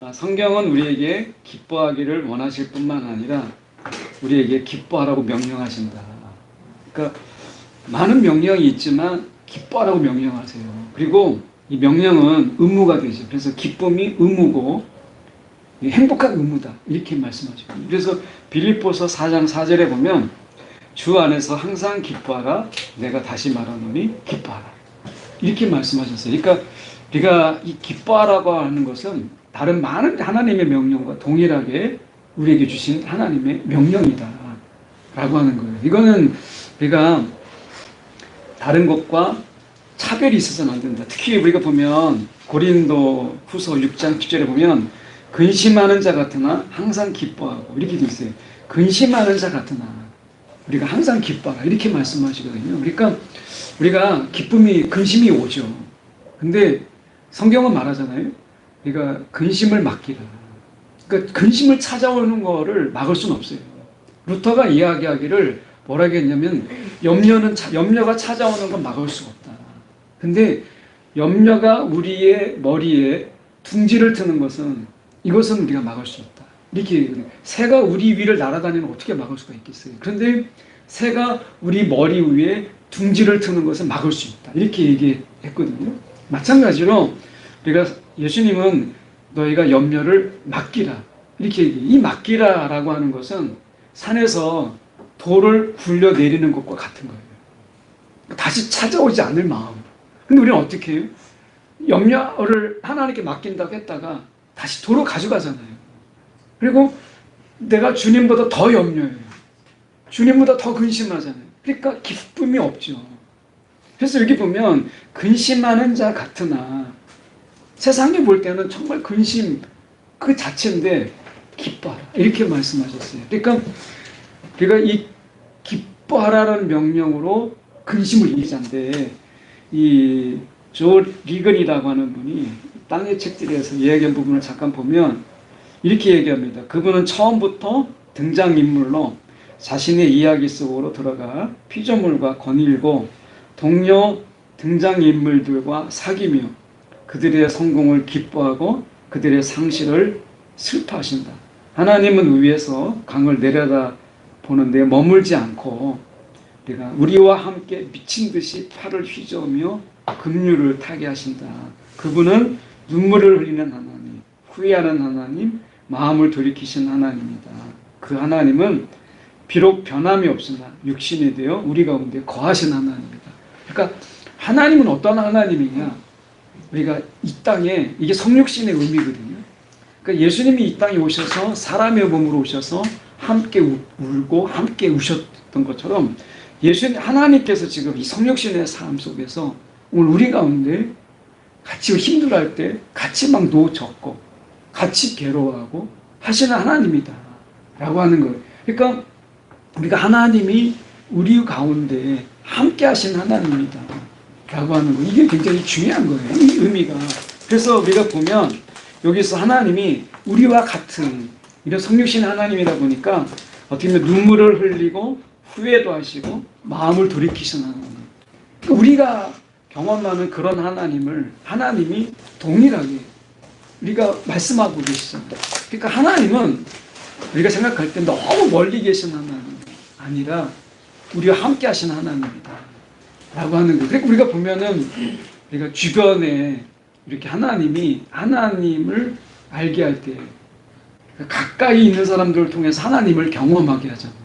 성경은 우리에게 기뻐하기를 원하실 뿐만 아니라 우리에게 기뻐하라고 명령하신다. 그러니까 많은 명령이 있지만 기뻐하라고 명령하세요. 그리고 이 명령은 의무가 되죠. 그래서 기쁨이 의무고 행복한 의무다. 이렇게 말씀하죠. 그래서 빌립보서 4장 4절에 보면 주 안에서 항상 기뻐하라. 내가 다시 말하노니 기뻐하라. 이렇게 말씀하셨어요. 그러니까 우리가 이 기뻐하라고 하는 것은 다른 많은 하나님의 명령과 동일하게 우리에게 주신 하나님의 명령이다 라고 하는 거예요. 이거는 우리가 다른 것과 차별이 있어서는 안 된다. 특히 우리가 보면 고린도 후서 6장 10절에 보면 근심하는 자 같으나 항상 기뻐하고 이렇게 돼 있어요. 근심하는 자 같으나 우리가 항상 기뻐하라 이렇게 말씀하시거든요. 그러니까 우리가 기쁨이 근심이 오죠. 근데 성경은 말하잖아요. 우리가 근심을 막기라. 그러니까 근심을 찾아오는 거를 막을 수는 없어요. 루터가 이야기하기를 뭐라고 했냐면 염려가 찾아오는 건 막을 수가 없다. 근데 염려가 우리의 머리에 둥지를 트는 것은 이것은 우리가 막을 수 없다. 이렇게 얘기해요. 새가 우리 위를 날아다니는 어떻게 막을 수가 있겠어요. 그런데 새가 우리 머리 위에 둥지를 트는 것은 막을 수 있다. 이렇게 얘기했거든요. 마찬가지로 우리가 예수님은 너희가 염려를 맡기라. 이렇게 얘기해요. 이 맡기라라고 하는 것은 산에서 돌을 굴려 내리는 것과 같은 거예요. 다시 찾아오지 않을 마음. 근데 우리는 어떻게 해요? 염려를 하나님께 맡긴다고 했다가 다시 도로 가져가잖아요. 그리고 내가 주님보다 더 염려해요. 주님보다 더 근심하잖아요. 그러니까 기쁨이 없죠. 그래서 여기 보면 근심하는 자 같으나 세상이 볼 때는 정말 근심 그 자체인데 기뻐하라 이렇게 말씀하셨어요. 그러니까 이 기뻐하라는 명령으로 근심을 이기자인데 이 조 리건이라고 하는 분이 땅의 책들에서 이야기한 부분을 잠깐 보면 이렇게 얘기합니다. 그분은 처음부터 등장인물로 자신의 이야기 속으로 들어가 피조물과 거닐고 동료 등장인물들과 사귀며 그들의 성공을 기뻐하고 그들의 상실을 슬퍼하신다. 하나님은 위에서 강을 내려다 보는데 머물지 않고 우리와 함께 미친 듯이 팔을 휘저으며 급류를 타게 하신다. 그분은 눈물을 흘리는 하나님, 후회하는 하나님, 마음을 돌이키신 하나님이다. 그 하나님은 비록 변함이 없으나 육신이 되어 우리 가운데 거하신 하나님이다. 그러니까 하나님은 어떤 하나님이냐? 우리가 이 땅에 이게 성육신의 의미거든요. 그러니까 예수님이 이 땅에 오셔서 사람의 몸으로 오셔서 함께 울고 함께 우셨던 것처럼 하나님께서 지금 이 성육신의 삶 속에서 오늘 우리 가운데 같이 힘들어할 때 같이 막 노젓고 같이 괴로워하고 하시는 하나님이다 라고 하는 거예요. 그러니까 우리가 하나님이 우리 가운데 함께 하신 하나님이다 라고 하는 거. 이게 굉장히 중요한 거예요. 이 의미가. 그래서 우리가 보면 여기서 하나님이 우리와 같은 이런 성육신 하나님이다 보니까 어떻게 보면 눈물을 흘리고 후회도 하시고 마음을 돌이키시는 하나님. 그러니까 우리가 경험하는 그런 하나님이 동일하게 우리가 말씀하고 계시잖아요. 그러니까 하나님은 우리가 생각할 때 너무 멀리 계신 하나님 아니라 우리와 함께 하신 하나님이다 라고 하는 거예요. 그러니까 우리가 보면은 우리가 주변에 이렇게 하나님을 알게 할 때 가까이 있는 사람들을 통해서 하나님을 경험하게 하잖아요.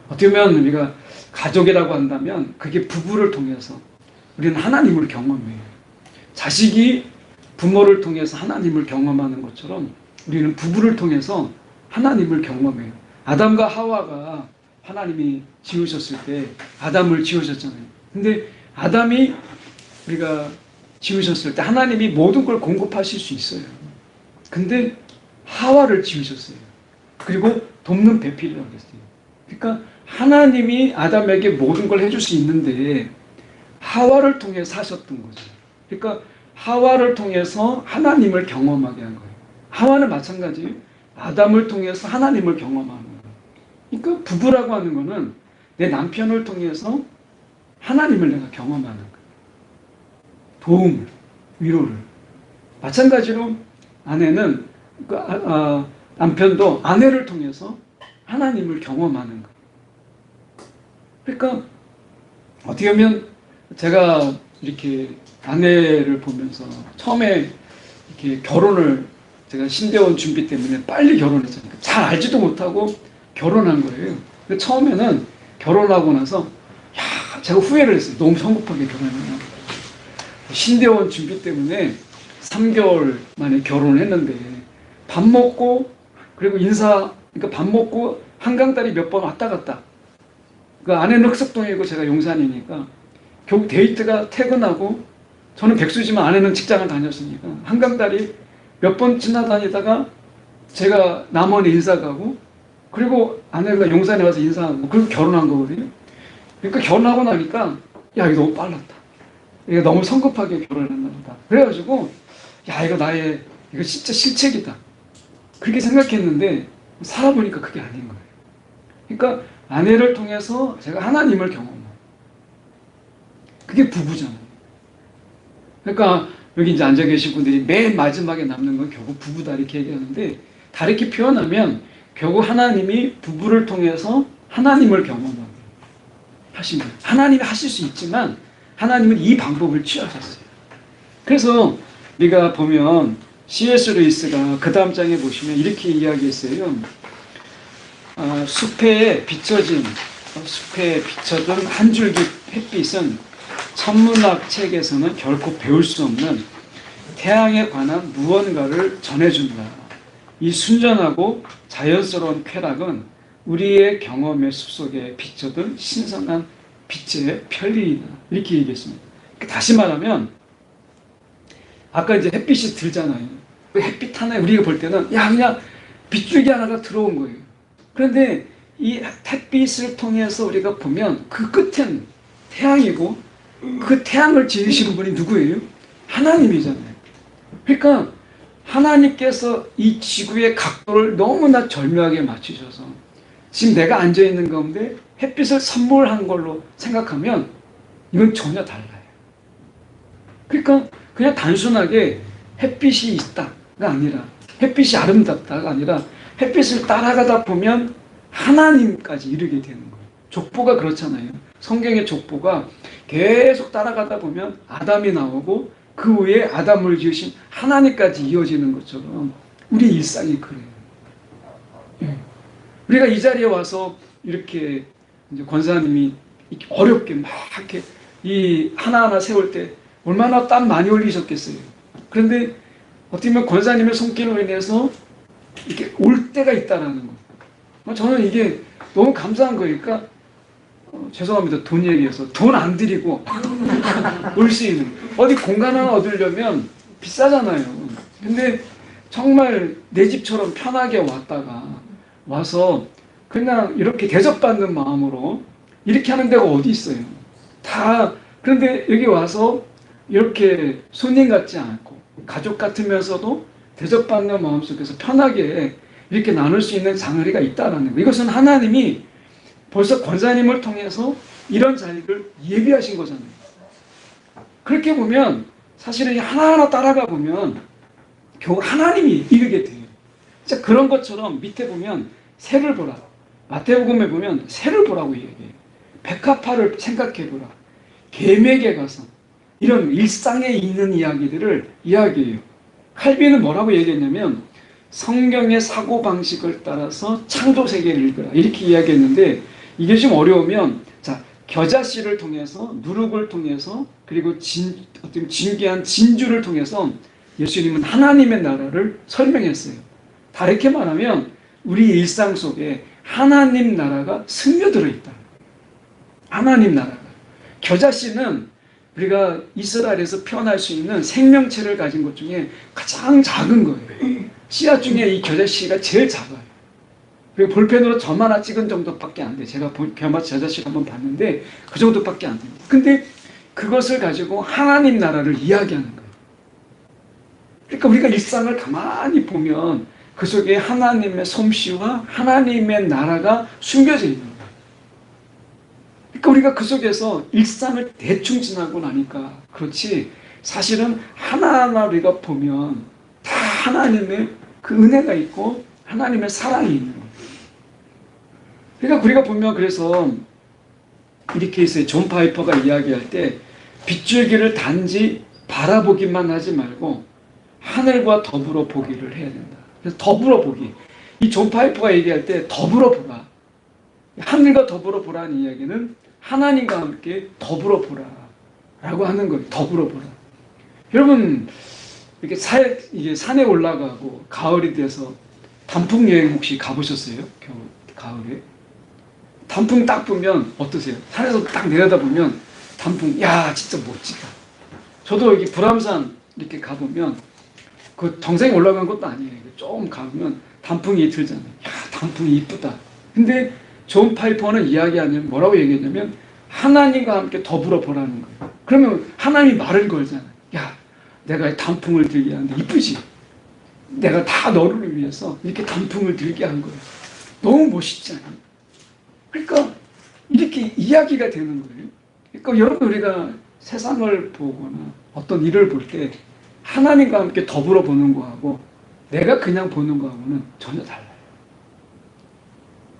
어떻게 보면 우리가 가족이라고 한다면 그게 부부를 통해서 우리는 하나님을 경험해요. 자식이 부모를 통해서 하나님을 경험하는 것처럼 우리는 부부를 통해서 하나님을 경험해요. 아담과 하와가 하나님이 지으셨을 때 아담을 지으셨잖아요. 근데 아담이 우리가 지으셨을 때 하나님이 모든 걸 공급하실 수 있어요. 근데 하와를 지으셨어요. 그리고 돕는 배필이라고 했어요. 그러니까 하나님이 아담에게 모든 걸 해줄 수 있는데 하와를 통해서 하셨던 거죠. 그러니까 하와를 통해서 하나님을 경험하게 한 거예요. 하와는 마찬가지예요. 아담을 통해서 하나님을 경험하는 거예요. 그러니까 부부라고 하는 거는 내 남편을 통해서 하나님을 내가 경험하는 거예요. 도움을, 위로를. 마찬가지로 아내는 남편도 아내를 통해서 하나님을 경험하는 거예요. 그러니까 어떻게 보면 제가 이렇게 아내를 보면서 처음에 이렇게 결혼을 제가 신대원 준비 때문에 빨리 결혼했잖아요. 잘 알지도 못하고 결혼한 거예요. 처음에는 결혼하고 나서 제가 후회를 했어요. 너무 성급하게 결혼했나. 신대원 준비 때문에 3개월 만에 결혼을 했는데 밥 먹고 그리고 그러니까 밥 먹고 한강다리 몇 번 왔다 갔다. 그 아내는 흑석동이고 제가 용산이니까 결국 데이트가 퇴근하고 저는 백수지만 아내는 직장을 다녔으니까 한강다리 몇 번 지나다니다가 제가 남원에 인사 가고 그리고 아내가 용산에 와서 인사하고 그리고 결혼한 거거든요. 그러니까 결혼하고 나니까 이거 너무 빨랐다. 이거 너무 성급하게 결혼했나 보다. 그래가지고 이거 진짜 실책이다. 그렇게 생각했는데 살아보니까 그게 아닌 거예요. 그러니까 아내를 통해서 제가 하나님을 경험해요. 그게 부부잖아요. 그러니까 여기 이제 앉아 계신 분들이 맨 마지막에 남는 건 결국 부부다 이렇게 얘기하는데 다르게 표현하면 결국 하나님이 부부를 통해서 하나님을 경험하게 하신 거예요. 하나님이 하실 수 있지만 하나님은 이 방법을 취하셨어요. 그래서 우리가 보면 C.S. 루이스가 그 다음 장에 보시면 이렇게 이야기했어요. 숲에 비춰든 한 줄기 햇빛은 천문학 책에서는 결코 배울 수 없는 태양에 관한 무언가를 전해준다. 이 순전하고 자연스러운 쾌락은 우리의 경험의 숲속에 비춰든 신선한 빛의 편리이다. 이렇게 얘기했습니다. 다시 말하면 아까 이제 햇빛이 들잖아요. 햇빛 하나에 우리가 볼 때는 그냥 빗줄기 하나가 들어온 거예요. 그런데 이 햇빛을 통해서 우리가 보면 그 끝엔 태양이고 그 태양을 지으신 분이 누구예요? 하나님이잖아요. 그러니까 하나님께서 이 지구의 각도를 너무나 절묘하게 맞추셔서 지금 내가 앉아있는 가운데 햇빛을 선물한 걸로 생각하면 이건 전혀 달라요. 그러니까 그냥 단순하게 햇빛이 있다가 아니라 햇빛이 아름답다가 아니라 햇빛을 따라가다 보면 하나님까지 이르게 되는 거예요. 족보가 그렇잖아요. 성경의 족보가 계속 따라가다 보면 아담이 나오고 그 후에 아담을 지으신 하나님까지 이어지는 것처럼 우리 일상이 그래요. 우리가 이 자리에 와서 이렇게 이제 권사님이 어렵게 막 이렇게 이 하나하나 세울 때 얼마나 땀 많이 흘리셨겠어요. 그런데 어떻게 보면 권사님의 손길로 인해서 이렇게 올 때가 있다라는 거. 저는 이게 너무 감사한 거니까 죄송합니다. 돈 얘기해서 돈 안 들이고 올 수 있는 어디 공간 하나 얻으려면 비싸잖아요. 근데 정말 내 집처럼 편하게 와서 그냥 이렇게 대접받는 마음으로 이렇게 하는 데가 어디 있어요. 다 그런데 여기 와서 이렇게 손님 같지 않고 가족 같으면서도 대접받는 마음속에서 편하게 이렇게 나눌 수 있는 장르가 있다는 거. 이것은 하나님이 벌써 권사님을 통해서 이런 자리를 예비하신 거잖아요. 그렇게 보면 사실은 하나하나 따라가 보면 결국 하나님이 이르게 돼요. 진짜 그런 것처럼 밑에 보면 새를 보라. 마태복음에 보면 새를 보라고 얘기해요. 백합화를 생각해 보라. 계맥에 가서 이런 일상에 있는 이야기들을 이야기해요. 칼빈은 뭐라고 얘기했냐면 성경의 사고방식을 따라서 창조세계를 읽으라 이렇게 이야기했는데 이게 좀 어려우면 자 겨자씨를 통해서 누룩을 통해서 그리고 어떤 진귀한 진주를 통해서 예수님은 하나님의 나라를 설명했어요. 다르게 말하면 우리 일상 속에 하나님 나라가 스며들어 있다. 하나님 나라가. 겨자씨는 우리가 이스라엘에서 표현할 수 있는 생명체를 가진 것 중에 가장 작은 거예요. 씨앗 중에 이 겨자씨가 제일 작아요. 그리고 볼펜으로 점 하나 찍은 정도밖에 안 돼. 제가 겨자씨를 한번 봤는데 그 정도밖에 안 됩니다. 근데 그것을 가지고 하나님 나라를 이야기하는 거예요. 그러니까 우리가 일상을 가만히 보면 그 속에 하나님의 솜씨와 하나님의 나라가 숨겨져 있는 거예요. 그러니까 우리가 그 속에서 일상을 대충 지나고 나니까 그렇지 사실은 하나하나 우리가 보면 다 하나님의 그 은혜가 있고 하나님의 사랑이 있는 거예요. 그러니까 우리가 보면 그래서 이렇게 있어요. 존 파이퍼가 이야기할 때 빗줄기를 단지 바라보기만 하지 말고 하늘과 더불어 보기를 해야 된다. 그래서 더불어 보기. 이 존 파이퍼가 얘기할 때 더불어 보라. 하늘과 더불어 보라는 이야기는 하나님과 함께 더불어 보라 라고 하는 거예요. 더불어 보라. 여러분 이렇게 이게 산에 올라가고 가을이 돼서 단풍 여행 혹시 가보셨어요? 가을에? 단풍 딱 보면 어떠세요? 산에서 딱 내려다보면 단풍, 야 진짜 멋지다. 저도 여기 불암산 이렇게 가보면 그 정상에 올라간 것도 아니에요. 조금 가보면 단풍이 들잖아요. 야 단풍이 이쁘다. 근데 존 파이퍼는 이야기하면 뭐라고 얘기했냐면 하나님과 함께 더불어 보라는 거예요. 그러면 하나님이 말을 걸잖아요. 야 내가 단풍을 들게 하는데 이쁘지? 내가 다 너를 위해서 이렇게 단풍을 들게 한 거예요. 너무 멋있잖아요. 그러니까 이렇게 이야기가 되는 거예요. 그러니까 여러분 우리가 세상을 보거나 어떤 일을 볼 때 하나님과 함께 더불어 보는 거하고 내가 그냥 보는 거하고는 전혀 달라요.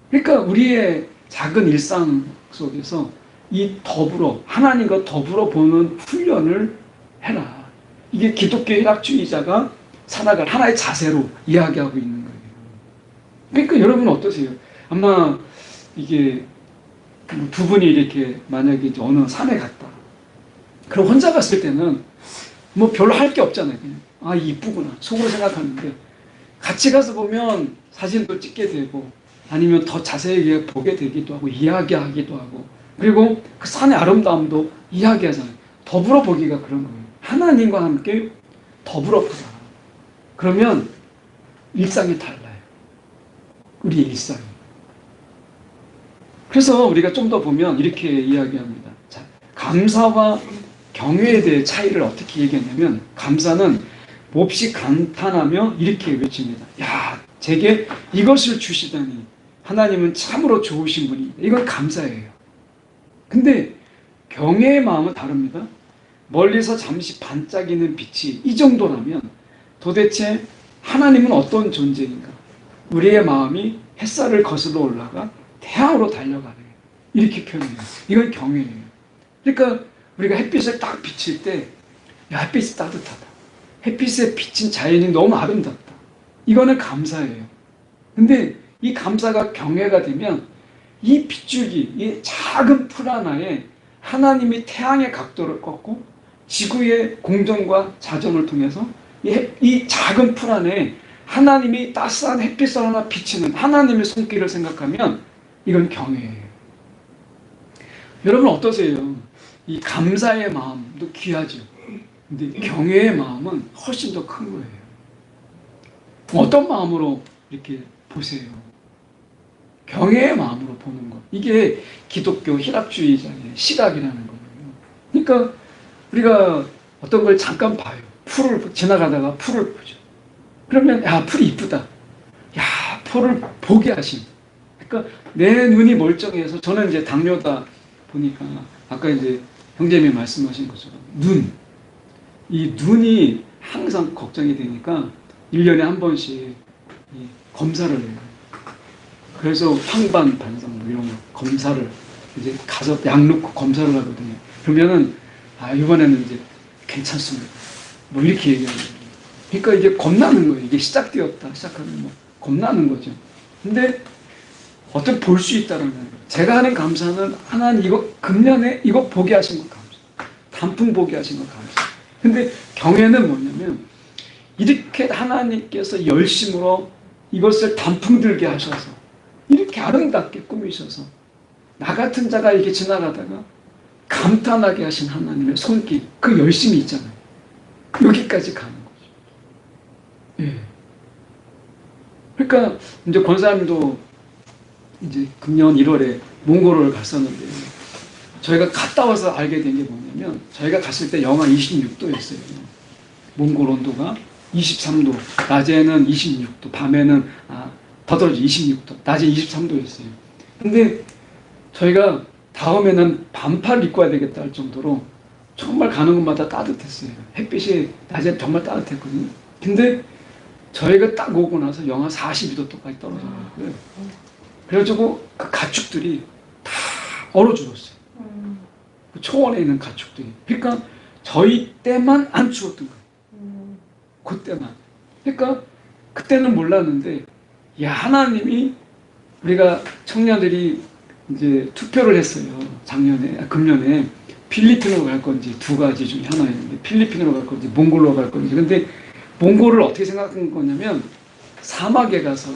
그러니까 우리의 작은 일상 속에서 이 더불어 하나님과 더불어 보는 훈련을 해라. 이게 기독교 혈학주의자가 살아갈 하나의 자세로 이야기하고 있는 거예요. 그러니까 여러분 어떠세요? 아마 이게 두 분이 이렇게 만약에 어느 산에 갔다. 그럼 혼자 갔을 때는 뭐 별로 할 게 없잖아요. 그냥 아 이쁘구나 속으로 생각하는데 같이 가서 보면 사진도 찍게 되고 아니면 더 자세하게 보게 되기도 하고 이야기하기도 하고 그리고 그 산의 아름다움도 이야기하잖아요. 더불어 보기가 그런 거예요. 하나님과 함께 더불어 보자. 그러면 일상이 달라요. 우리의 일상이. 그래서 우리가 좀 더 보면 이렇게 이야기합니다. 자, 감사와 경외에 대해 차이를 어떻게 얘기했냐면 감사는 몹시 감탄하며 이렇게 외칩니다. 야, 제게 이것을 주시다니 하나님은 참으로 좋으신 분이. 이건 감사예요. 근데 경외의 마음은 다릅니다. 멀리서 잠시 반짝이는 빛이 이 정도라면 도대체 하나님은 어떤 존재인가? 우리의 마음이 햇살을 거슬러 올라가 태양으로 달려가네. 이렇게 표현해요. 이건 경외예요. 그러니까 우리가 햇빛을 딱 비칠 때 야, 햇빛이 따뜻하다. 햇빛에 비친 자연이 너무 아름답다. 이거는 감사예요. 근데 이 감사가 경외가 되면 이 빗줄기, 이 작은 풀 하나에 하나님이 태양의 각도를 꺾고 지구의 공정과 자정을 통해서 이 작은 풀 안에 하나님이 따스한 햇빛을 하나 비치는 하나님의 손길을 생각하면 이건 경외예요. 여러분 어떠세요? 이 감사의 마음도 귀하죠. 근데 경외의 마음은 훨씬 더 큰 거예요. 어떤 마음으로 이렇게 보세요? 경외의 마음으로 보는 것. 이게 기독교 혈학주의자의 시각이라는 거예요. 그러니까 우리가 어떤 걸 잠깐 봐요. 풀을 지나가다가 풀을 보죠. 그러면 야 풀이 이쁘다. 야 풀을 보게 하심. 그러니까 내 눈이 멀쩡해서 저는 이제 당뇨다 보니까 아까 이제 형제님이 말씀하신 것처럼 이 눈이 항상 걱정이 되니까 1년에 한 번씩 검사를 해요. 그래서 황반 반상 뭐 이런 거 검사를 이제 가서 약 넣고 검사를 하거든요. 그러면은 아 이번에는 이제 괜찮습니다. 뭐 이렇게 얘기하는 거예요. 그러니까 이게 겁나는 거예요. 이게 시작되었다. 시작하면 뭐 겁나는 거죠. 근데 어떻게 볼 수 있다는 거예요. 제가 하는 감사는 하나님 이거 금년에 이거 보게 하신 거 감사. 단풍 보게 하신 거 감사. 근데 경외는 뭐냐면 이렇게 하나님께서 열심으로 이것을 단풍 들게 하셔서 이렇게 아름답게 꾸미셔서 나 같은 자가 이렇게 지나가다가 감탄하게 하신 하나님의 손길, 그 열심이 있잖아요. 여기까지 가는 거죠. 예. 그러니까 이제 권사님도 이제 금년 1월에 몽골을 갔었는데 저희가 갔다 와서 알게 된 게 뭐냐면 저희가 갔을 때 영하 26도였어요. 몽골 온도가 23도, 낮에는 26도, 밤에는 더 떨어져 26도, 낮에 23도였어요. 근데 저희가 다음에는 반팔 입고 와야 되겠다 할 정도로 정말 가는 곳마다 따뜻했어요. 햇빛이 낮에 정말 따뜻했거든요. 근데 저희가 딱 오고 나서 영하 42도까지 떨어져요. 그래가지고 그 가축들이 다 얼어 죽었어요. 그 초원에 있는 가축들이. 그러니까 저희 때만 안 추웠던 거예요. 그때만. 그러니까 그때는 몰랐는데, 야, 하나님이, 우리가 청년들이 이제 투표를 했어요. 금년에 필리핀으로 갈 건지 두 가지 중에 하나였는데, 필리핀으로 갈 건지 몽골로 갈 건지. 근데 몽골을 어떻게 생각한 거냐면 사막에 가서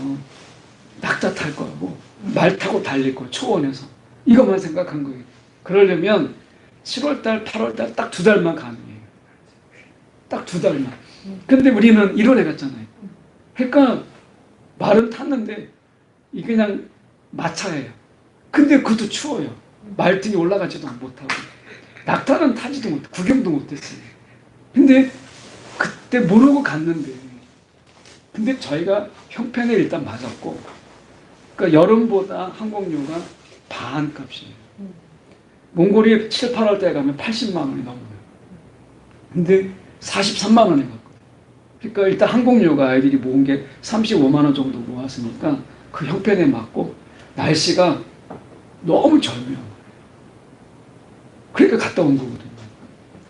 낙타 탈 거고 말 타고 달릴 거, 초원에서. 이것만 생각한 거예요. 그러려면 7월달, 8월달 딱 2달만 가능해요. 딱 2달만. 근데 우리는 1월에 갔잖아요. 그러니까 말은 탔는데 이게 그냥 마차예요. 근데 그것도 추워요. 말등이 올라가지도 못하고 낙타는 타지도 못하고 구경도 못했어요. 근데 그때 모르고 갔는데, 근데 저희가 형편에 일단 맞았고, 그러니까 여름보다 항공료가 반값이에요. 몽골이 7, 8월 때 가면 80만 원이 넘어요. 근데 43만 원에 갔거든요. 그러니까 일단 항공료가 애들이 모은 게 35만 원 정도 모았으니까 그 형편에 맞고 날씨가 너무 절묘한 거예요. 그러니까 갔다 온 거거든요.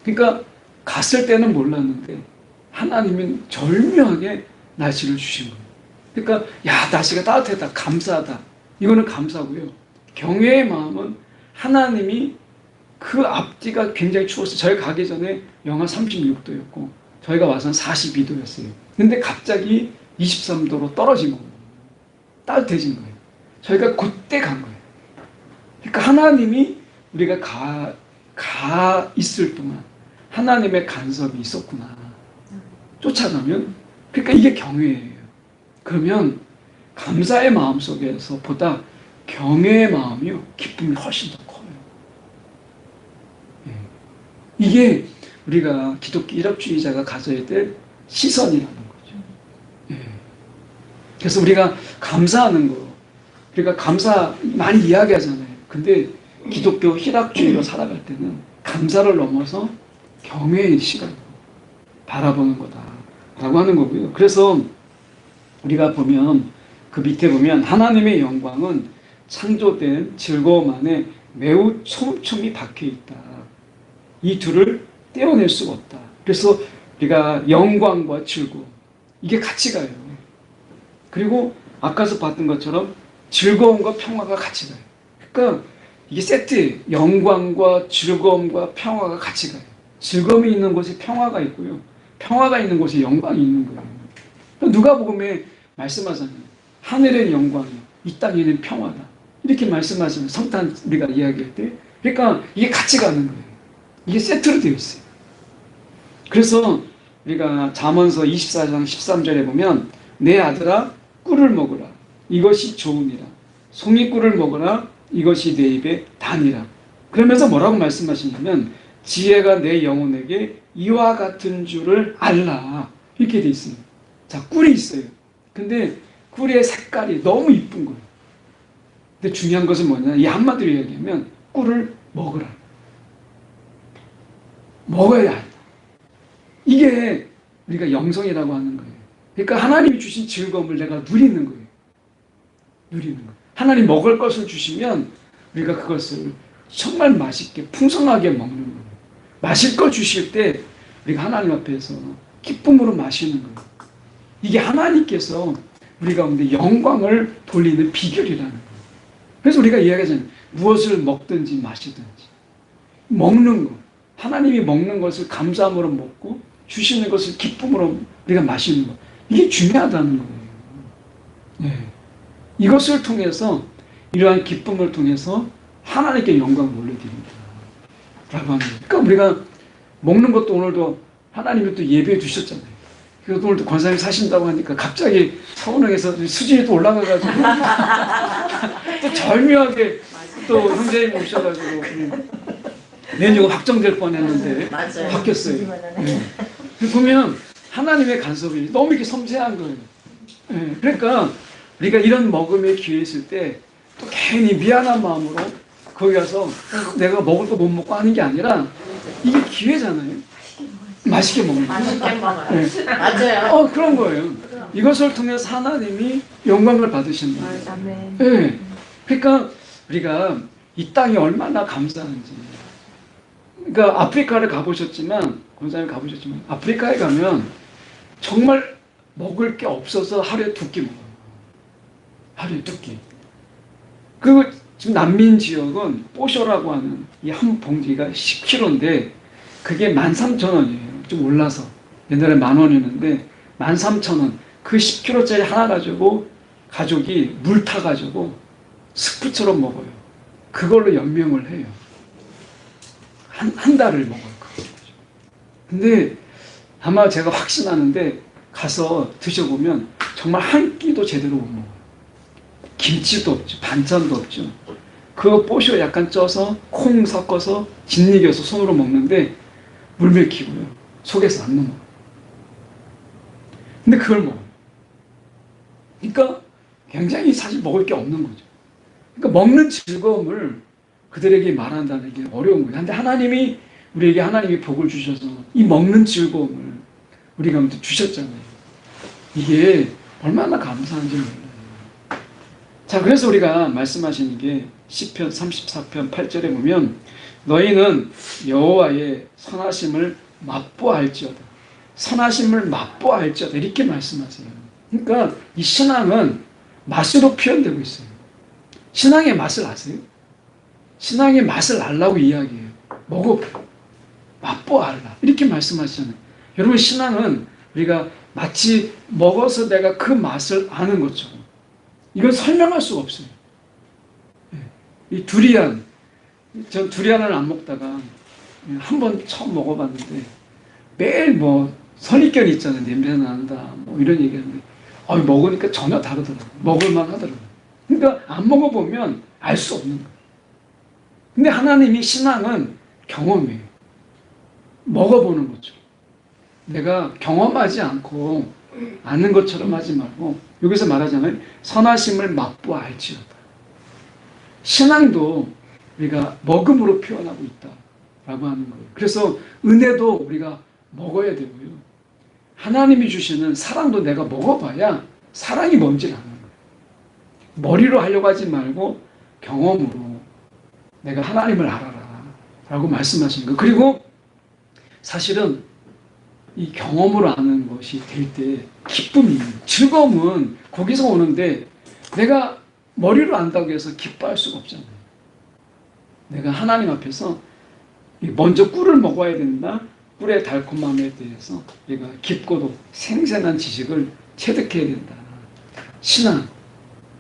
그러니까 갔을 때는 몰랐는데 하나님은 절묘하게 날씨를 주신 거예요. 그러니까 야, 날씨가 따뜻하다, 감사하다. 이거는 감사고요. 경외의 마음은 하나님이 그 앞뒤가 굉장히 추웠어요. 저희 가기 전에 영하 36도였고 저희가 와서는 42도였어요. 근데 갑자기 23도로 떨어진 거예요. 따뜻해진 거예요. 저희가 그때 간 거예요. 그러니까 하나님이 우리가 가 있을 동안 하나님의 간섭이 있었구나. 쫓아가면, 그러니까 이게 경외예요. 그러면 감사의 마음 속에서 보다 경외의 마음이요, 기쁨이 훨씬 더 커요. 이게 우리가 기독교 일합주의자가 가져야 될 시선이라는 거죠. 그래서 우리가 감사하는 거, 우리가 감사 많이 이야기하잖아요. 근데 기독교 희락주의로 살아갈 때는 감사를 넘어서 경외의 시각으로 바라보는 거다라고 하는 거고요. 그래서 우리가 보면 그 밑에 보면 하나님의 영광은 창조된 즐거움 안에 매우 촘촘히 박혀 있다. 이 둘을 떼어낼 수가 없다. 그래서 우리가 영광과 즐거움, 이게 같이 가요. 그리고 아까서 봤던 것처럼 즐거움과 평화가 같이 가요. 그러니까 이게 세트예요. 영광과 즐거움과 평화가 같이 가요. 즐거움이 있는 곳에 평화가 있고요. 평화가 있는 곳에 영광이 있는 거예요. 누가복음에 말씀하잖아요. 하늘엔 영광이, 이 땅에는 평화다. 이렇게 말씀하시면 성탄 우리가 이야기할 때, 그러니까 이게 같이 가는 거예요. 이게 세트로 되어 있어요. 그래서 우리가 잠언서 24장 13절에 보면 내 아들아 꿀을 먹으라. 이것이 좋으니라. 송이꿀을 먹으라. 이것이 내 입에 단이라. 그러면서 뭐라고 말씀하시냐면 지혜가 내 영혼에게 이와 같은 줄을 알라. 이렇게 돼 있습니다. 자, 꿀이 있어요. 근데 꿀의 색깔이 너무 이쁜 거예요. 근데 중요한 것은 뭐냐? 이 한마디로 얘기하면 꿀을 먹으라. 먹어야 한다. 이게 우리가 영성이라고 하는 거예요. 그러니까 하나님이 주신 즐거움을 내가 누리는 거예요. 누리는 거예요. 하나님 먹을 것을 주시면 우리가 그것을 정말 맛있게 풍성하게 먹는 거예요. 마실 거 주실 때 우리가 하나님 앞에서 기쁨으로 마시는 거예요. 이게 하나님께서 우리 가운데 영광을 돌리는 비결이라는 거예요. 그래서 우리가 이야기하잖아요. 무엇을 먹든지 마시든지 먹는 것, 하나님이 먹는 것을 감사함으로 먹고 주시는 것을 기쁨으로 우리가 마시는 것, 이게 중요하다는 거예요. 네. 이것을 통해서, 이러한 기쁨을 통해서 하나님께 영광을 올려드립니다 라고 하는 거예요. 그러니까 우리가 먹는 것도 오늘도 하나님이 또 예배해 주셨잖아요. 그래서 오늘도 권사님 사신다고 하니까 갑자기 서운하게서 수준이 또 올라가가지고 또 절묘하게 또 형제님 오셔가지고 메뉴가 확정될 뻔했는데 바뀌었어요. 네. 보면 하나님의 간섭이 너무 이렇게 섬세한 거예요. 네. 그러니까 우리가 이런 먹음의 기회 있을 때 또 괜히 미안한 마음으로 거기 가서 내가 먹을 거 못 먹고 하는 게 아니라 이게 기회잖아요. 맛있게 먹는 거. 맛있게 먹어요. 네. 맞아요. 그런 거예요. 이것을 통해서 하나님이 영광을 받으신다. 아멘. 네. 그러니까 우리가 이 땅이 얼마나 감사한지. 그러니까 아프리카를 가보셨지만, 권사님 가보셨지만, 아프리카에 가면 정말 먹을 게 없어서 하루에 2끼 먹어요. 하루에 2끼. 그리고 지금 난민 지역은 뽀쇼라고 하는 이 한 봉지가 10kg인데 그게 13,000원이에요. 좀 올라서. 옛날에 10,000원이었는데 13,000원. 그 10kg짜리 하나 가지고 가족이 물 타가지고 스프처럼 먹어요. 그걸로 연명을 해요. 한 달을 먹어요. 근데 아마 제가 확신하는데 가서 드셔보면 정말 한 끼도 제대로 못 먹어요. 김치도 없죠. 반찬도 없죠. 그거 뽀쇼 약간 쪄서 콩 섞어서 짓이겨서 손으로 먹는데 물 맥히고요. 속에서 안 넘어요. 근데 그걸 먹어요. 그러니까 굉장히 사실 먹을 게 없는 거죠. 그러니까 먹는 즐거움을 그들에게 말한다는 게 어려운 거예요. 근데 하나님이 우리에게 하나님이 복을 주셔서 이 먹는 즐거움을 우리가 아무튼 주셨잖아요. 이게 얼마나 감사한지 몰라요. 자, 그래서 우리가 말씀하시는 게 시편 34편 8절에 보면 너희는 여호와의 선하심을 맛보아할지어다. 선하심을 맛보아할지어다. 이렇게 말씀하세요. 그러니까 이 신앙은 맛으로 표현되고 있어요. 신앙의 맛을 아세요? 신앙의 맛을 알라고 이야기해요. 먹어봐. 맛보아라. 이렇게 말씀하시잖아요. 여러분, 신앙은 우리가 마치 먹어서 내가 그 맛을 아는 것처럼 이건 설명할 수가 없어요. 이 두리안, 전 두리안을 안 먹다가 한 번 처음 먹어봤는데 매일 뭐 선입견이 있잖아요. 냄새 난다 뭐 이런 얘기하는데 먹으니까 전혀 다르더라고요. 먹을만 하더라고요. 그러니까 안 먹어보면 알 수 없는 거예요. 근데 하나님이 신앙은 경험이에요. 먹어보는 거죠. 내가 경험하지 않고 아는 것처럼 하지 말고 여기서 말하자면 선하심을 맛보아 알지어다. 신앙도 우리가 먹음으로 표현하고 있다라고 하는 거예요. 그래서 은혜도 우리가 먹어야 되고요. 하나님이 주시는 사랑도 내가 먹어봐야 사랑이 뭔지 아는 거예요. 머리로 하려고 하지 말고 경험으로 내가 하나님을 알아라 라고 말씀하시는 거예요. 그리고 사실은 이 경험으로 아는 것이 될 때 기쁨이, 즐거움은 거기서 오는데 내가 머리로 안다고 해서 기뻐할 수가 없잖아요. 내가 하나님 앞에서 먼저 꿀을 먹어야 된다. 꿀의 달콤함에 대해서 내가 깊고도 생생한 지식을 체득해야 된다. 신앙,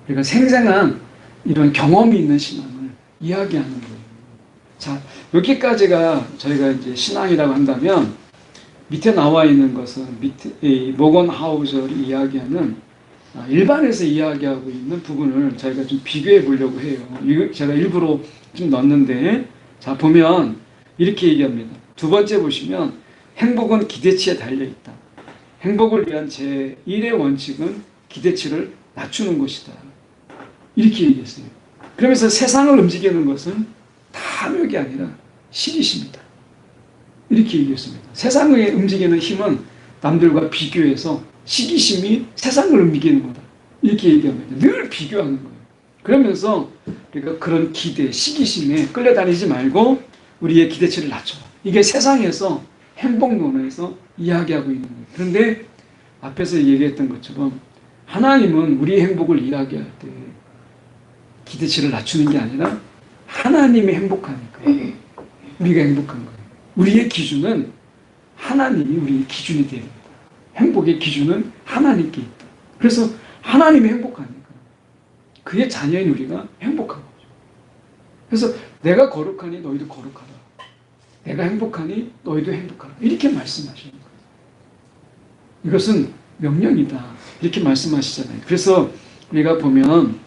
우리가 생생한 이런 경험이 있는 신앙을 이야기하는 거예요. 자, 여기까지가 저희가 이제 신앙이라고 한다면 밑에 나와 있는 것은 밑에 모건 하우저이 이야기하는 일반에서 이야기하고 있는 부분을 저희가 좀 비교해 보려고 해요. 이거 제가 일부러 좀 넣었는데, 자, 보면 이렇게 얘기합니다. 두 번째 보시면 행복은 기대치에 달려 있다. 행복을 위한 제1의 원칙은 기대치를 낮추는 것이다. 이렇게 얘기했어요. 그러면서 세상을 움직이는 것은 탐욕이 아니라 시기심이다. 이렇게 얘기했습니다. 세상을 움직이는 힘은 남들과 비교해서 시기심이 세상을 움직이는 거다. 이렇게 얘기합니다. 늘 비교하는 거예요. 그러면서 우리가 그런 기대, 시기심에 끌려다니지 말고 우리의 기대치를 낮춰. 이게 세상에서 행복론에서 이야기하고 있는 거예요. 그런데 앞에서 얘기했던 것처럼 하나님은 우리의 행복을 이야기할 때 기대치를 낮추는 게 아니라 하나님이 행복하니까 우리가 행복한 거예요. 우리의 기준은 하나님이 우리의 기준이 되야 됩니다. 행복의 기준은 하나님께 있다. 그래서 하나님이 행복하니까 그의 자녀인 우리가 행복한 거죠. 그래서 내가 거룩하니 너희도 거룩하라. 내가 행복하니 너희도 행복하라. 이렇게 말씀하시는 거예요. 이것은 명령이다. 이렇게 말씀하시잖아요. 그래서 우리가 보면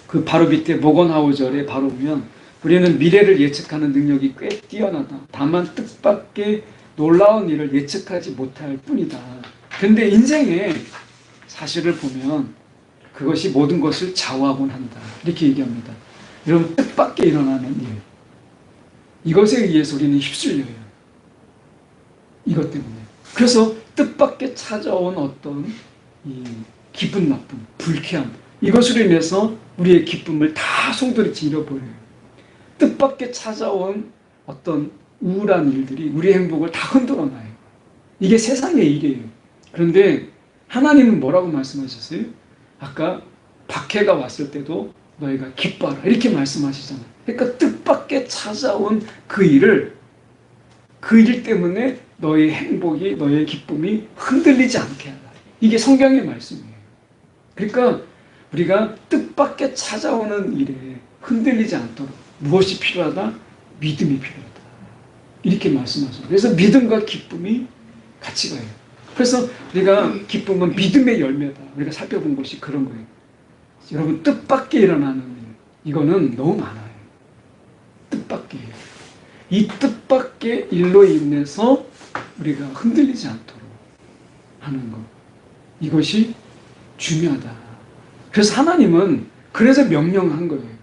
그 바로 밑에 모건하우절에 바로 보면 우리는 미래를 예측하는 능력이 꽤 뛰어나다. 다만 뜻밖의 놀라운 일을 예측하지 못할 뿐이다. 그런데 인생의 사실을 보면 그것이 모든 것을 좌우하곤 한다. 이렇게 얘기합니다. 여러분, 뜻밖의 일어나는 일. 이것에 의해서 우리는 휩쓸려요. 이것 때문에. 그래서 뜻밖의 찾아온 어떤 이 기분 나쁨, 불쾌함, 이것으로 인해서 우리의 기쁨을 다 송두리째 잃어버려요. 뜻밖의 찾아온 어떤 우울한 일들이 우리의 행복을 다 흔들어놔요. 이게 세상의 일이에요. 그런데 하나님은 뭐라고 말씀하셨어요? 아까 박해가 왔을 때도 너희가 기뻐하라 이렇게 말씀하시잖아요. 그러니까 뜻밖의 찾아온 그 일을, 그 일 때문에 너의 행복이, 너의 기쁨이 흔들리지 않게 하라. 이게 성경의 말씀이에요. 그러니까 우리가 뜻밖의 찾아오는 일에 흔들리지 않도록 무엇이 필요하다? 믿음이 필요하다. 이렇게 말씀하셔요. 그래서 믿음과 기쁨이 같이 가요. 그래서 우리가 기쁨은 믿음의 열매다. 우리가 살펴본 것이 그런 거예요. 여러분, 뜻밖의 일어나는 일, 이거는 너무 많아요. 뜻밖의 일. 이 뜻밖의 일로 인해서 우리가 흔들리지 않도록 하는 것, 이것이 중요하다. 그래서 하나님은 그래서 명령한 거예요.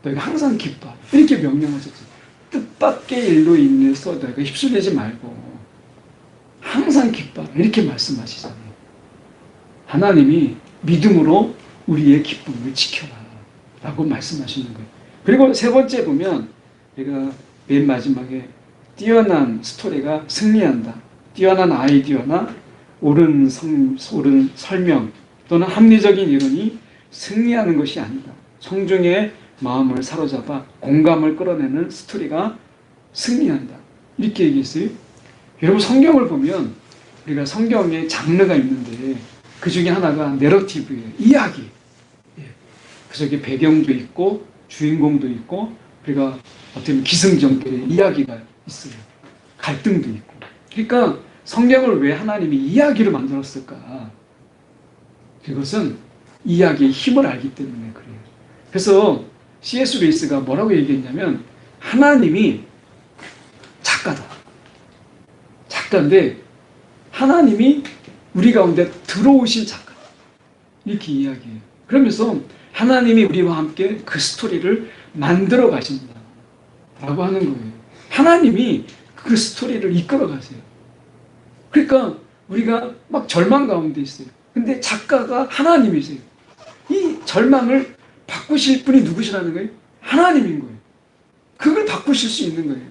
너희가 항상 기뻐. 이렇게 명령하셨죠. 뜻밖의 일로 인해서 너희가 휩쓸리지 말고 항상 기뻐. 이렇게 말씀하시잖아요. 하나님이 믿음으로 우리의 기쁨을 지켜라 라고 말씀하시는 거예요. 그리고 세 번째 보면 우리가 맨 마지막에 뛰어난 스토리가 승리한다. 뛰어난 아이디어나 옳은 설명 또는 합리적인 이론이 승리하는 것이 아니다. 청중의 마음을 사로잡아 공감을 끌어내는 스토리가 승리한다. 이렇게 얘기했어요. 여러분, 성경을 보면 우리가 성경에 장르가 있는데 그 중에 하나가 내러티브예요. 이야기. 그 속에 배경도 있고 주인공도 있고 우리가 어떻게 보면 기승전결의 이야기가 있어요. 갈등도 있고. 그러니까 성경을 왜 하나님이 이야기를 만들었을까? 그것은 이야기의 힘을 알기 때문에 그래요. 그래서 C.S. 루이스가 뭐라고 얘기했냐면 하나님이 작가다. 작가인데 하나님이 우리 가운데 들어오신 작가. 이렇게 이야기해요. 그러면서 하나님이 우리와 함께 그 스토리를 만들어 가신다 라고 하는 거예요. 하나님이 그 스토리를 이끌어 가세요. 그러니까 우리가 막 절망 가운데 있어요. 근데 작가가 하나님이세요. 이 절망을 바꾸실 분이 누구시라는 거예요? 하나님인 거예요. 그걸 바꾸실 수 있는 거예요.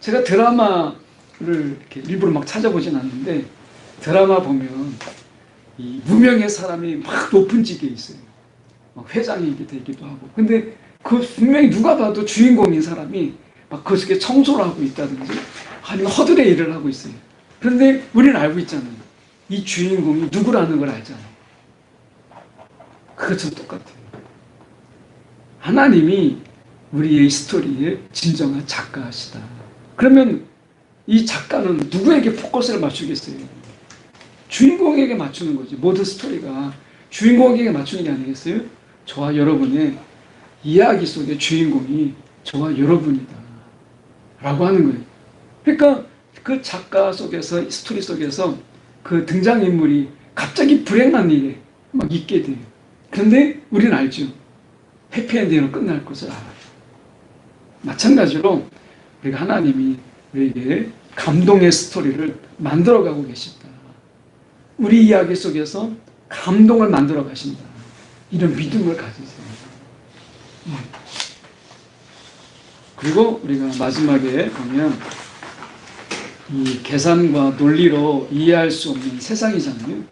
제가 드라마를 이렇게 일부러 막 찾아보진 않는데 드라마 보면 이 무명의 사람이 막 높은 직에 있어요. 회장이 되기도 하고. 근데 그 분명히 누가 봐도 주인공인 사람이 막 그 속에 청소를 하고 있다든지 아니면 허들의 일을 하고 있어요. 그런데 우리는 알고 있잖아요. 이 주인공이 누구라는 걸 알잖아요. 그것처럼 똑같아요. 하나님이 우리의 스토리의 진정한 작가시다. 그러면 이 작가는 누구에게 포커스를 맞추겠어요? 주인공에게 맞추는 거지. 모든 스토리가 주인공에게 맞추는 게 아니겠어요? 저와 여러분의 이야기 속의 주인공이 저와 여러분이다 라고 하는 거예요. 그러니까 그 작가 속에서, 스토리 속에서 그 등장인물이 갑자기 불행한 일에 막 있게 돼요. 그런데 우리는 알죠. 해피엔딩으로 끝날 것을 알아요. 마찬가지로 우리가 하나님이 우리에게 감동의 스토리를 만들어가고 계신다. 우리 이야기 속에서 감동을 만들어 가신다. 이런 믿음을 가지세요. 그리고 우리가 마지막에 보면 이 계산과 논리로 이해할 수 없는 세상이잖아요.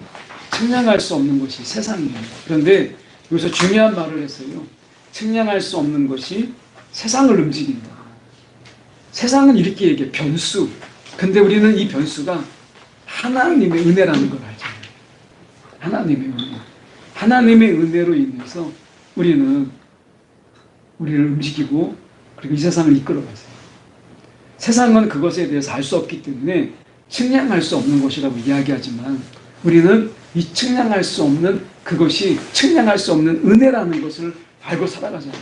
측량할 수 없는 것이 세상이에요. 그런데 여기서 중요한 말을 했어요. 측량할 수 없는 것이 세상을 움직인다. 세상은 이렇게 얘기해. 변수. 근데 우리는 이 변수가 하나님의 은혜라는 걸 알잖아요. 하나님의 은혜. 하나님의 은혜로 인해서 우리를 움직이고 그리고 이 세상을 이끌어가세요. 세상은 그것에 대해서 알 수 없기 때문에 측량할 수 없는 것이라고 이야기하지만 우리는 이 측량할 수 없는 그것이 측량할 수 없는 은혜라는 것을 알고 살아가잖아요.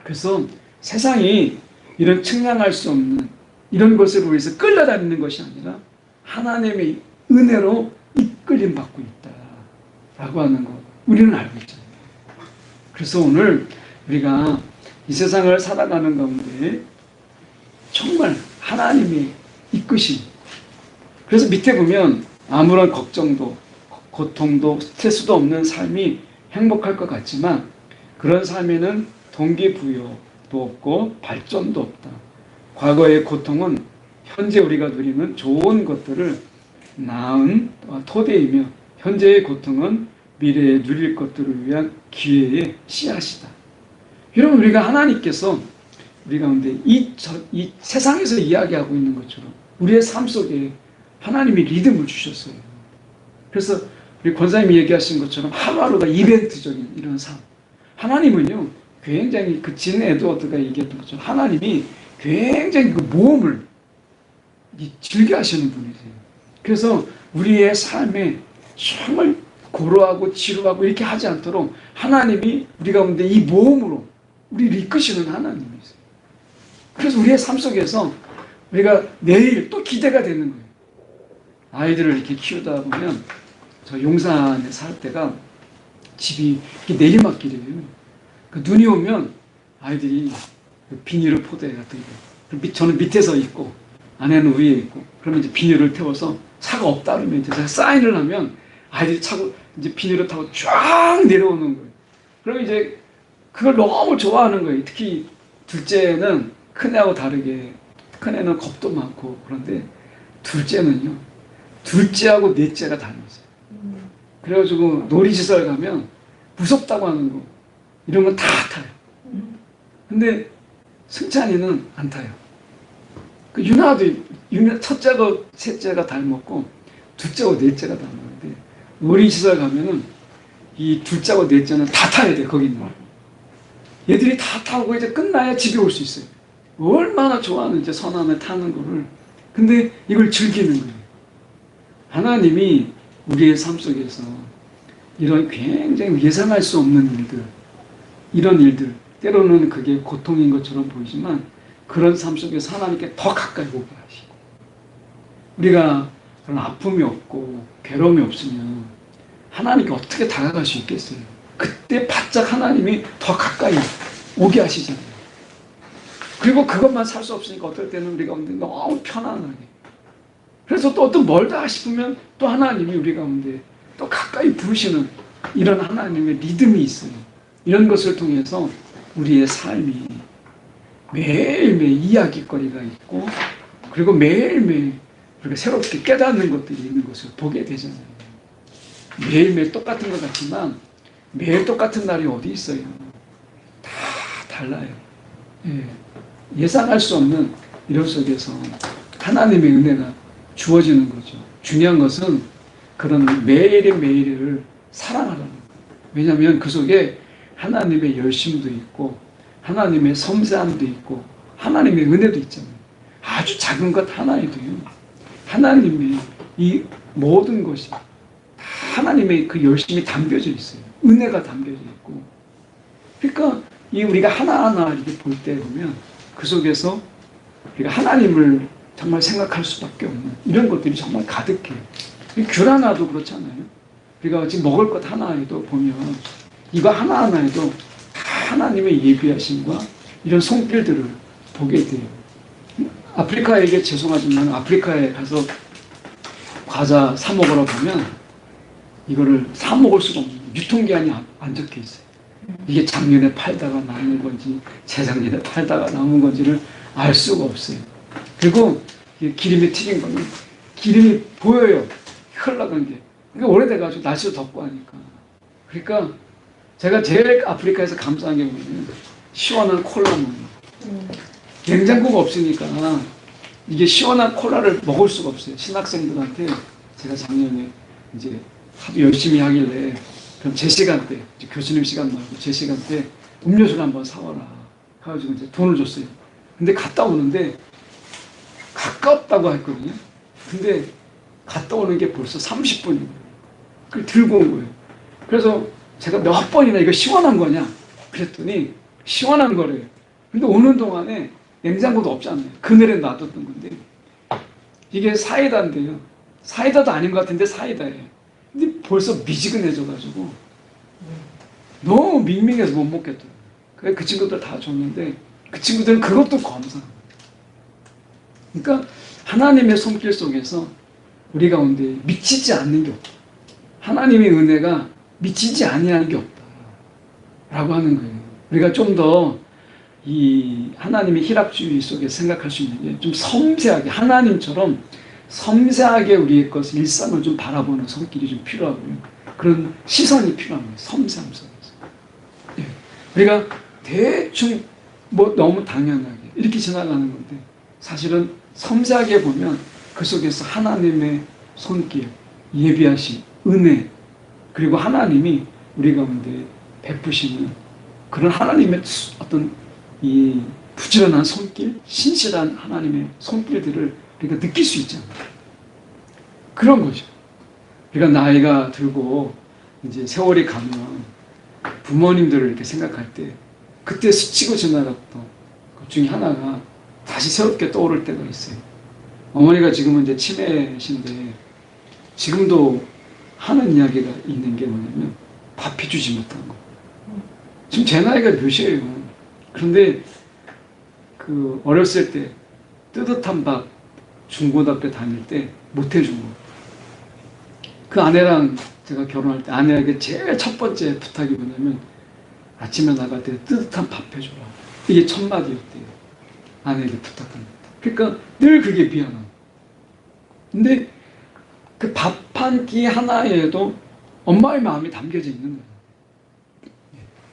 그래서 세상이 이런 측량할 수 없는 이런 것으로 위해서 끌려다니는 것이 아니라 하나님의 은혜로 이끌림 받고 있다 라고 하는 것 우리는 알고 있잖아요. 그래서 오늘 우리가 이 세상을 살아가는 가운데 정말 하나님의 이끄심. 그래서 밑에 보면 아무런 걱정도 고통도 스트레스도 없는 삶이 행복할 것 같지만 그런 삶에는 동기부여도 없고 발전도 없다. 과거의 고통은 현재 우리가 누리는 좋은 것들을 낳은 토대이며 현재의 고통은 미래에 누릴 것들을 위한 기회의 씨앗이다. 여러분, 우리가 하나님께서 우리 가운데 이 세상에서 이야기하고 있는 것처럼 우리의 삶 속에 하나님이 리듬을 주셨어요. 그래서 우리 권사님이 얘기하신 것처럼 하루하루가 이벤트적인 이런 삶. 하나님은요, 굉장히 그 진 에드워드가 얘기했던 것처럼 하나님이 굉장히 그 모험을 즐겨 하시는 분이세요. 그래서 우리의 삶에 정말 고루하고 지루하고 이렇게 하지 않도록 하나님이 우리 가운데 이 모험으로 우리를 이끄시는 하나님이세요. 그래서 우리의 삶 속에서 우리가 내일 또 기대가 되는 거예요. 아이들을 이렇게 키우다 보면 저 용산에 살 때가 집이 이렇게 내리막길이에요. 그 눈이 오면 아이들이 비닐을 포대 같은 거, 저는 밑에서 있고 아내는 위에 있고, 그러면 이제 비닐을 태워서 차가 없다 그러면 이제 사인을 하면 아이들이 차고 이제 비닐을 타고 쫙 내려오는 거예요. 그럼 이제 그걸 너무 좋아하는 거예요. 특히 둘째는 큰애하고 다르게, 큰애는 겁도 많고 그런데 둘째는요, 둘째하고 넷째가 닮았어요. 그래가지고 놀이시설 가면 무섭다고 하는 거 이런 건 다 타요. 근데 승찬이는 안 타요. 그 유나도 첫째하고 셋째가 닮았고 둘째하고 넷째가 닮았는데 놀이시설 가면은 이 둘째하고 넷째는 다 타야 돼. 거기 있는 얘들이 다 타고 이제 끝나야 집에 올 수 있어요. 얼마나 좋아하는지 선함에 타는 거를. 근데 이걸 즐기는 거예요. 하나님이 우리의 삶 속에서 이런 굉장히 예상할 수 없는 일들, 이런 일들, 때로는 그게 고통인 것처럼 보이지만 그런 삶 속에서 하나님께 더 가까이 오게 하시고, 우리가 그런 아픔이 없고 괴로움이 없으면 하나님께 어떻게 다가갈 수 있겠어요? 그때 바짝 하나님이 더 가까이 오게 하시잖아요. 그리고 그것만 살 수 없으니까 어떨 때는 우리가 너무 편안하게, 그래서 또 어떤 멀다 싶으면 또 하나님이 우리 가운데 또 가까이 부르시는 이런 하나님의 리듬이 있어요. 이런 것을 통해서 우리의 삶이 매일매일 이야기거리가 있고, 그리고 매일매일 우리가 새롭게 깨닫는 것들이 있는 것을 보게 되잖아요. 매일매일 똑같은 것 같지만 매일 똑같은 날이 어디 있어요? 다 달라요. 예상할 수 없는 이런 속에서 하나님의 은혜가 주어지는 거죠. 중요한 것은 그런 매일의 매일을 사랑하라는 거예요. 왜냐하면 그 속에 하나님의 열심도 있고 하나님의 섬세함도 있고 하나님의 은혜도 있잖아요. 아주 작은 것 하나에도요, 하나님의 이 모든 것이 다 하나님의 그 열심이 담겨져 있어요. 은혜가 담겨져 있고. 그러니까 우리가 하나하나 이렇게 볼 때 보면 그 속에서 우리가 하나님을 정말 생각할 수밖에 없는 이런 것들이 정말 가득해요. 귤 하나도 그렇잖아요. 우리가 지금 먹을 것 하나에도 보면 이거 하나하나에도 다 하나님의 예비하심과 이런 손길들을 보게 돼요. 아프리카에게 죄송하지만 아프리카에 가서 과자 사 먹으러 가면 이거를 사 먹을 수가 없는, 유통기한이 안 적혀 있어요. 이게 작년에 팔다가 남은 건지 재작년에 팔다가 남은 건지를 알 수가 없어요. 그리고 기름이 튀긴 거는 기름이 보여요. 흘러간 게. 그러니까 오래돼가지고 날씨도 덥고 하니까. 그러니까 제가 제일 아프리카에서 감사한 게 뭐냐면 시원한 콜라 먹는 거. 냉장고가 없으니까 이게 시원한 콜라를 먹을 수가 없어요. 신학생들한테 제가 작년에 이제 하도 열심히 하길래 그럼 제 시간 때, 교수님 시간 말고 제 시간 때 음료수를 한번 사와라. 해가지고 이제 돈을 줬어요. 근데 갔다 오는데 가깝다고 했거든요. 근데 갔다 오는 게 벌써 30분이에요. 그걸 들고 온 거예요. 그래서 제가 몇 번이나 이거 시원한 거냐? 그랬더니 시원한 거래요. 근데 오는 동안에 냉장고도 없잖아요. 그늘에 놔뒀던 건데 이게 사이다인데요. 사이다도 아닌 것 같은데 사이다예요. 근데 벌써 미지근해져가지고 너무 밍밍해서 못 먹겠더라고요. 그래서 그 친구들 다 줬는데 그 친구들은 그것도 검사. 그러니까 하나님의 손길 속에서 우리 가운데 미치지 않는 게 없다. 하나님의 은혜가 미치지 아니하는 게 없다 라고 하는 거예요. 우리가 좀 더 이 하나님의 희락주의 속에 생각할 수 있는 게 좀 섬세하게, 하나님처럼 섬세하게 우리의 것을, 일상을 좀 바라보는 손길이 좀 필요하고요. 그런 시선이 필요한 거예요. 섬세함 속에서. 예. 우리가 대충 뭐 너무 당연하게 이렇게 지나가는 건데, 사실은 섬세하게 보면 그 속에서 하나님의 손길, 예비하심, 은혜, 그리고 하나님이 우리 가운데 베푸시는 그런 하나님의 어떤 이 부지런한 손길, 신실한 하나님의 손길들을 우리가 느낄 수 있잖아요. 그런 거죠. 우리가 나이가 들고 이제 세월이 가면 부모님들을 이렇게 생각할 때 그때 스치고 지나갔던 것 중에 하나가 다시 새롭게 떠오를 때가 있어요. 어머니가 지금은 이제 치매신데 지금도 하는 이야기가 있는 게 뭐냐면 밥 해주지 못한 거. 지금 제 나이가 몇이에요. 그런데 그 어렸을 때 뜨뜻한 밥 중고등학교 다닐 때 못 해준 거. 그 아내랑 제가 결혼할 때 아내에게 제일 첫 번째 부탁이 뭐냐면 아침에 나갈 때 뜨뜻한 밥 해줘라. 이게 첫 마디였대요. 아내에게 부탁합니다. 그러니까 늘 그게 미안한. 근데 그 밥 한 끼 하나에도 엄마의 마음이 담겨져 있는 거예요.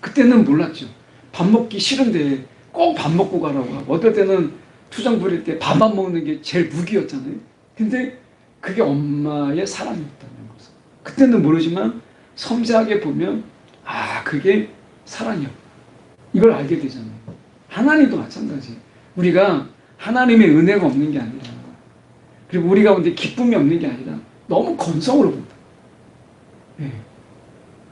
그때는 몰랐죠. 밥 먹기 싫은데 꼭 밥 먹고 가라고 하고, 어떨 때는 투정 부릴 때 밥 안 먹는 게 제일 무기였잖아요. 근데 그게 엄마의 사랑이었다는 것을. 그때는 모르지만 섬세하게 보면 아, 그게 사랑이야. 이걸 알게 되잖아요. 하나님도 마찬가지예요. 우리가 하나님의 은혜가 없는 게 아니라, 그리고 우리 가운데 기쁨이 없는 게 아니라 너무 건성으로 본다. 네.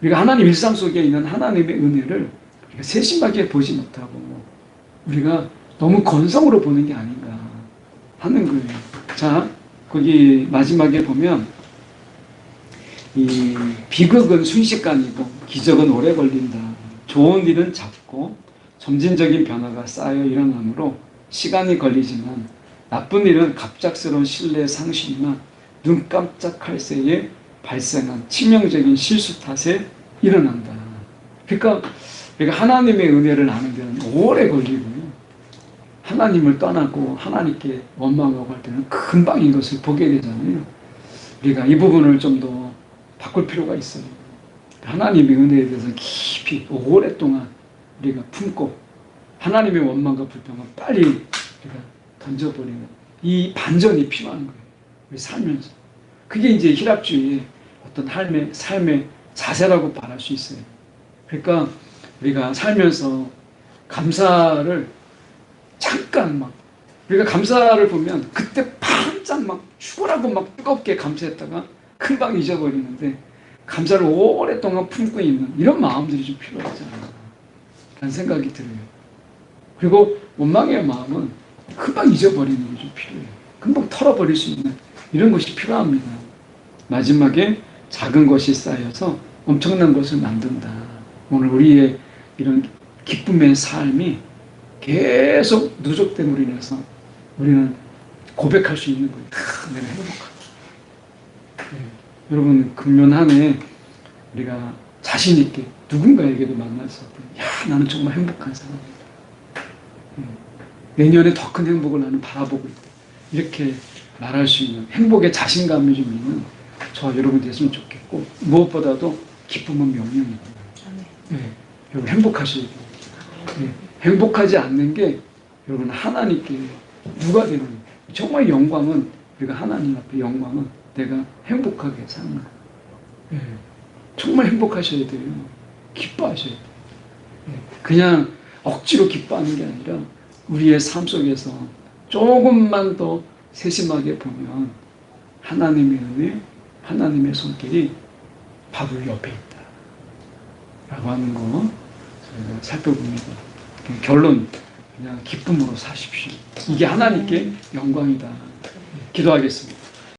우리가 하나님 일상 속에 있는 하나님의 은혜를 우리가 세심하게 보지 못하고 우리가 너무 건성으로 보는 게 아닌가 하는 거예요. 자, 거기 마지막에 보면 이 비극은 순식간이고 기적은 오래 걸린다. 좋은 일은 작고 점진적인 변화가 쌓여 일어나므로 시간이 걸리지만 나쁜 일은 갑작스러운 신뢰 상실이나 눈 깜짝할 새에 발생한 치명적인 실수 탓에 일어난다. 그러니까 우리가 하나님의 은혜를 아는 데는 오래 걸리고요. 하나님을 떠나고 하나님께 원망하고 할 때는 금방 이것을 보게 되잖아요. 우리가 이 부분을 좀 더 바꿀 필요가 있어요. 하나님의 은혜에 대해서 깊이 오랫동안 우리가 품고 하나님의 원망과 불평을 빨리 우리가 던져버리는 이 반전이 필요한 거예요. 우리 살면서. 그게 이제 희락주의의 어떤 삶의 자세라고 말할 수 있어요. 그러니까 우리가 살면서 감사를 잠깐 막, 우리가 감사를 보면 그때 반짝 막 죽으라고 막 뜨겁게 감사했다가 금방 잊어버리는데, 감사를 오랫동안 품고 있는 이런 마음들이 좀 필요하잖아요. 라는 생각이 들어요. 그리고 원망의 마음은 금방 잊어버리는 게 좀 필요해요. 금방 털어버릴 수 있는 이런 것이 필요합니다. 마지막에 작은 것이 쌓여서 엄청난 것을 만든다. 오늘 우리의 이런 기쁨의 삶이 계속 누적됨으로 인해서 우리는 고백할 수 있는 거예요. 내가 행복하다. 네. 여러분, 금년 한 해 우리가 자신 있게 누군가에게도 만나서 야, 나는 정말 행복한 사람이다. 내년에 더 큰 행복을 나는 바라보고 있다. 이렇게 말할 수 있는 행복의 자신감이 좀 있는 저와 여러분 됐으면 좋겠고, 무엇보다도 기쁨은 명령입니다. 네. 여러분 행복하셔야 돼요. 네. 행복하지 않는 게 여러분 하나님께 누가 되는 거예요. 정말 영광은, 우리가 하나님 앞에 영광은 내가 행복하게 사는 거예요. 네. 정말 행복하셔야 돼요. 기뻐하셔야 돼요. 네. 그냥 억지로 기뻐하는 게 아니라 우리의 삶 속에서 조금만 더 세심하게 보면 하나님의 은혜, 하나님의 손길이 바로 옆에 있다 라고 하는 거 저희가 살펴봅니다. 결론, 그냥 기쁨으로 사십시오. 이게 하나님께 영광이다. 기도하겠습니다.